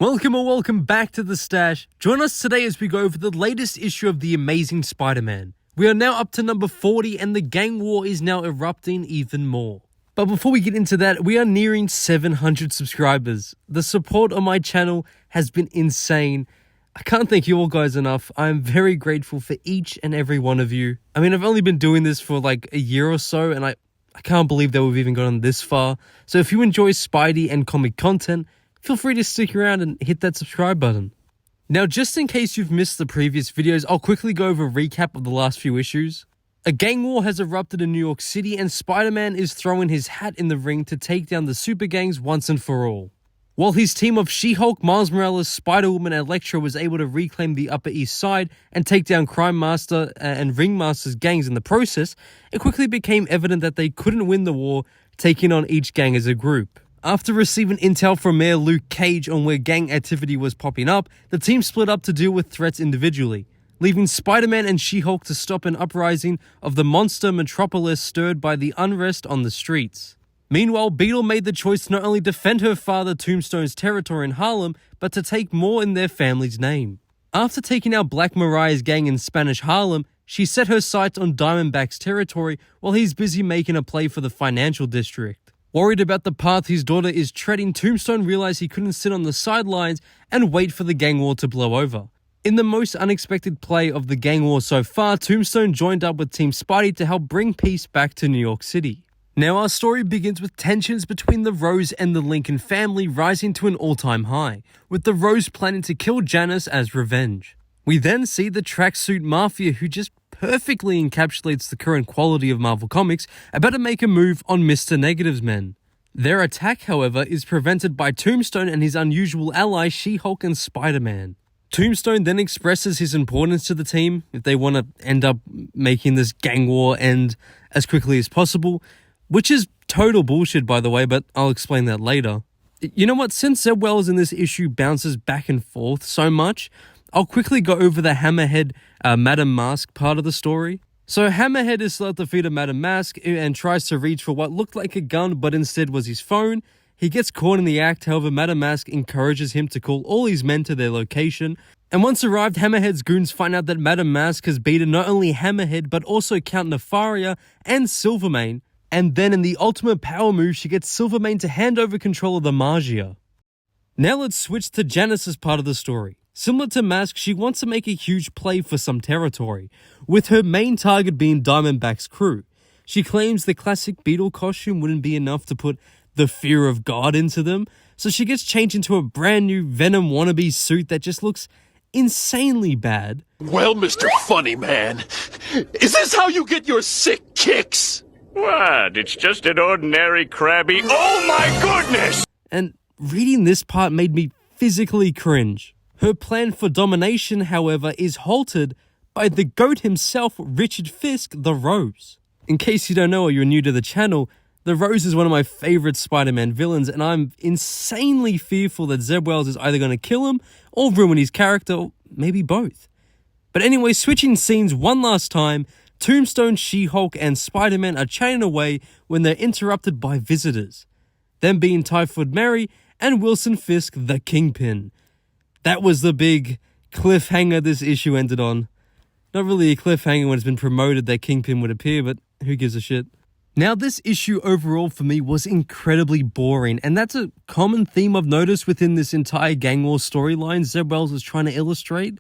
Welcome or welcome back to the stash. Join us today as we go over the latest issue of The Amazing Spider-Man. We are now up to number 40 and the gang war is now erupting even more. But before we get into that, we are nearing 700 subscribers. The support on my channel has been insane. I can't thank you all guys enough. I am very grateful for each and every one of you. I mean, I've only been doing this for like a year or so and I can't believe that we've even gotten this far. So if you enjoy Spidey and comic content, feel free to stick around and hit that subscribe button. Now, just in case you've missed the previous videos, I'll quickly go over a recap of the last few issues. A gang war has erupted in New York City and Spider-Man is throwing his hat in the ring to take down the super gangs once and for all. While his team of She-Hulk, Miles Morales, Spider-Woman and Elektra was able to reclaim the Upper East Side and take down Ringmaster and Ringmaster's gangs in the process, it quickly became evident that they couldn't win the war, taking on each gang as a group. After receiving intel from Mayor Luke Cage on where gang activity was popping up, the team split up to deal with threats individually, leaving Spider-Man and She-Hulk to stop an uprising of the Monster Metropolis stirred by the unrest on the streets. Meanwhile, BEETLE made the choice to not only defend her father Tombstone's territory in Harlem, but to take more in their family's name. After taking out Black Mariah's gang in Spanish Harlem, she set her sights on Diamondback's territory while he's busy making a play for the financial district. Worried about the path his daughter is treading, Tombstone realized he couldn't sit on the sidelines and wait for the gang war to blow over. In the most unexpected play of the gang war so far, Tombstone joined up with Team Spidey to help bring peace back to New York City. Now our story begins with tensions between the Rose and the Lincoln family rising to an all-time high, with the Rose planning to kill Janice as revenge. We then see the tracksuit mafia, who just perfectly encapsulates the current quality of Marvel Comics, about to make a move on Mr. Negative's men. Their attack, however, is prevented by Tombstone and his unusual allies She-Hulk and Spider-Man. Tombstone then expresses his importance to the team if they want to end up making this gang war end as quickly as possible, which is total bullshit by the way, but I'll explain that later. You know what, since Zeb Wells in this issue bounces back and forth so much, I'll quickly go over the Hammerhead Madame Mask part of the story. So Hammerhead is still at the feet of Madame Mask and tries to reach for what looked like a gun but instead was his phone. He gets caught in the act, however Madame Mask encourages him to call all his men to their location. And once arrived, Hammerhead's goons find out that Madame Mask has beaten not only Hammerhead but also Count Nefaria and Silvermane. And then in the ultimate power move, she gets Silvermane to hand over control of the Magia. Now let's switch to Janice's part of the story. Similar to Mask, she wants to make a huge play for some territory, with her main target being Diamondback's crew. She claims the classic Beetle costume wouldn't be enough to put the fear of God into them, so she gets changed into a brand new Venom wannabe suit that just looks insanely bad. Well, Mr. Funny Man, is this how you get your sick kicks? What? It's just an ordinary crabby. Oh my goodness! And reading this part made me physically cringe. Her plan for domination, however, is halted by the GOAT himself, Richard Fisk, the Rose. In case you don't know or you're new to the channel, the Rose is one of my favorite Spider-Man villains, and I'm insanely fearful that Zeb Wells is either going to kill him or ruin his character, or maybe both. But anyway, switching scenes one last time, Tombstone, She-Hulk, and Spider-Man are chatting away when they're interrupted by visitors, them being Typhoid Mary and Wilson Fisk, the Kingpin. That was the big cliffhanger this issue ended on. Not really a cliffhanger when it's been promoted that Kingpin would appear, but who gives a shit. Now, this issue overall for me was incredibly boring, and that's a common theme I've noticed within this entire gang war storyline Zeb Wells is trying to illustrate.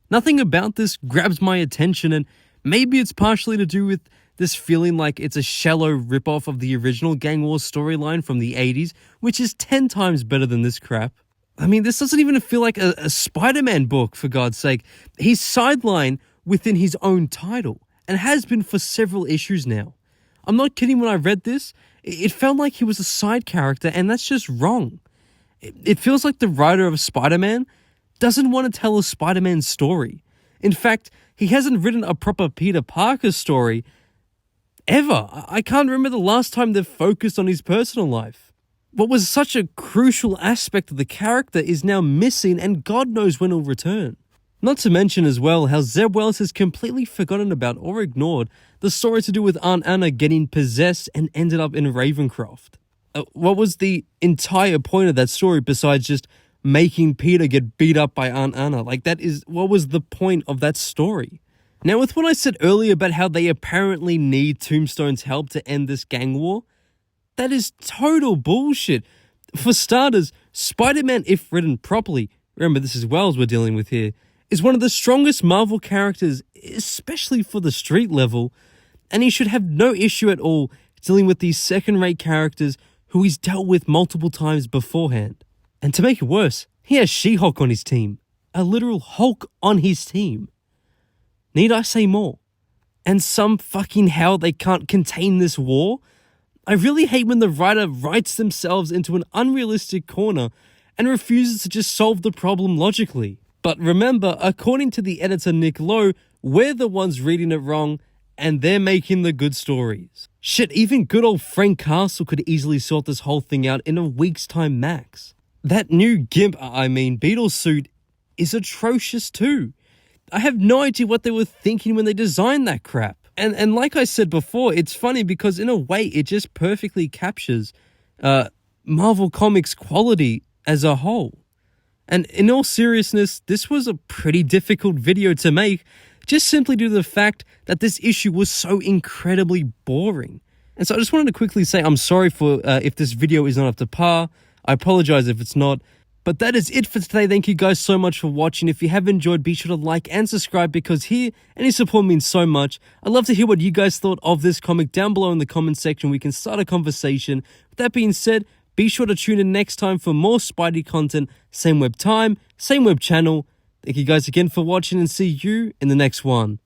Nothing about this grabs my attention, and maybe it's partially to do with this feeling like it's a shallow ripoff of the original gang war storyline from the 80s, which is 10 times better than this crap. I mean, this doesn't even feel like a Spider-Man book, for God's sake. He's sidelined within his own title, and has been for several issues now. I'm not kidding when I read this. It felt like he was a side character, and that's just wrong. It feels like the writer of Spider-Man doesn't want to tell a Spider-Man story. In fact, he hasn't written a proper Peter Parker story ever. I can't remember the last time they've focused on his personal life. What was such a crucial aspect of the character is now missing, and God knows when he'll return. Not to mention as well how Zeb Wells has completely forgotten about or ignored the story to do with Aunt Anna getting possessed and ended up in Ravencroft. What was the entire point of that story besides just making Peter get beat up by Aunt Anna. Like, that is, what was the point of that story? Now, with what I said earlier about how they apparently need Tombstone's help to end this gang war, that is total bullshit. For starters, Spider-Man, if written properly, remember this is Wells we're dealing with here, is one of the strongest Marvel characters, especially for the street level, and he should have no issue at all dealing with these second-rate characters who he's dealt with multiple times beforehand. And to make it worse, he has She-Hulk on his team. A literal Hulk on his team. Need I say more? And some fucking hell they can't contain this war? I really hate when the writer writes themselves into an unrealistic corner and refuses to just solve the problem logically. But remember, according to the editor Nick Lowe, we're the ones reading it wrong and they're making the good stories. Shit, even good old Frank Castle could easily sort this whole thing out in a week's time max. That new Beetle suit is atrocious too. I have no idea what they were thinking when they designed that crap. And like I said before, it's funny because in a way it just perfectly captures Marvel Comics quality as a whole. And in all seriousness, this was a pretty difficult video to make, just simply due to the fact that this issue was so incredibly boring. And so I just wanted to quickly say I'm sorry for if this video is not up to par. I apologize if it's not. But that is it for today. Thank you guys so much for watching. If you have enjoyed, be sure to like and subscribe because here, any support means so much. I'd love to hear what you guys thought of this comic down below in the comment section. We can start a conversation. With that being said, be sure to tune in next time for more Spidey content. Same web time, same web channel. Thank you guys again for watching and see you in the next one.